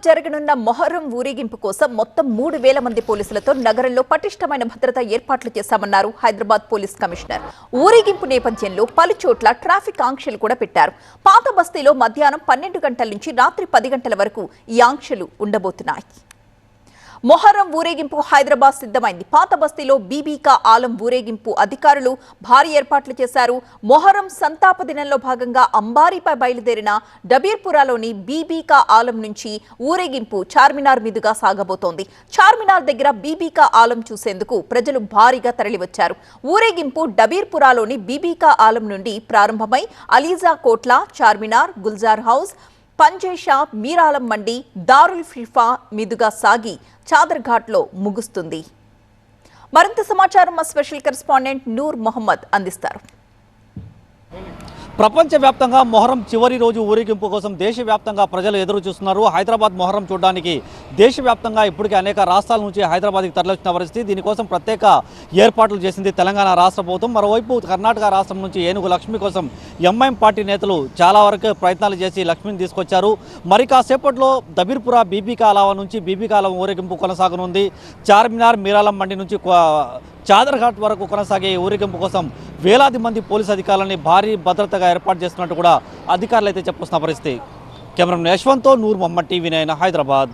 జరగనున్న మొహర్రం ఊరేగింపు కోసం మొత్తం 3,000 మంది పోలీసులతో నగరంలో పటిష్టమైన భద్రతా ఏర్పాట్లు చేశామన్నారు హైదరాబాద్ పోలీస్ కమిషనర్. ఊరేగింపు నేపథ్యంలో పలుచోట్ల ట్రాఫిక్ ఆంక్షలు కూడా పెట్టారు. పాత బస్తీలో మధ్యాహ్నం 12 గంటల నుంచి రాత్రి 10 గంటల వరకు ఈ ఆంక్షలు ఉండబోతున్నాయి. మొహర్రం ఊరేగింపు హైదరాబాద్ సిద్ధమైంది. పాత బస్తీలో బీబీకా ఆలం ఊరేగింపు అధికారులు భారీ ఏర్పాట్లు చేశారు. మొహర్రం సంతాప దినంలో భాగంగా అంబారీపై బయలుదేరిన డబీర్పురాలోని బీబీకా ఆలం నుంచి ఊరేగింపు చార్మినార్ మీదుగా సాగబోతోంది. చార్మినార్ దగ్గర బీబీకా ఆలం చూసేందుకు ప్రజలు భారీగా తరలివచ్చారు. ఊరేగింపు డబీర్పురాలోని బీబీకా ఆలం నుండి ప్రారంభమై అలీజా కోట్ల, చార్మినార్, గుల్జార్ హౌస్, పంజేషా, మీరాలం మండి, దారుల్ ఫిఫా మీదుగా సాగి చాదర్ఘాట్లో ముగుస్తుంది. మరింత సమాచారం మా స్పెషల్ కరెస్పాండెంట్ నూర్ మొహమ్మద్ అందిస్తారు. ప్రపంచవ్యాప్తంగా మొహర్రం చివరి రోజు ఊరేగింపు కోసం దేశవ్యాప్తంగా ప్రజలు ఎదురు చూస్తున్నారు. హైదరాబాద్ మొహర్రం చూడడానికి దేశవ్యాప్తంగా ఇప్పటికే అనేక రాష్ట్రాల నుంచి హైదరాబాద్కి తరలివచ్చిన పరిస్థితి. దీనికోసం ప్రత్యేక ఏర్పాట్లు చేసింది తెలంగాణ రాష్ట్ర ప్రభుత్వం. మరోవైపు కర్ణాటక రాష్ట్రం నుంచి ఏనుగు లక్ష్మి కోసం ఎంఐఎం పార్టీ నేతలు చాలా వరకు ప్రయత్నాలు చేసి లక్ష్మిని తీసుకొచ్చారు. మరి కాసేపట్లో దబీర్పురా బీబీకా ఆలం నుంచి బీబీకా ఆలం ఊరేగింపు కొనసాగనుంది. చార్మినార్, మీరాలం మండి నుంచి చాదర్ఘాట్ వరకు కొనసాగే ఊరేగింపు కోసం వేలాది మంది పోలీసు అధికారులని భారీ భద్రతగా ఏర్పాటు చేస్తున్నట్టు కూడా అధికారులు అయితే చెప్పుకొస్తున్న పరిస్థితి. కెమెరామెన్ యశ్వంత్తో నూర్ మొహమ్మద్, టీవీ 9 హైదరాబాద్.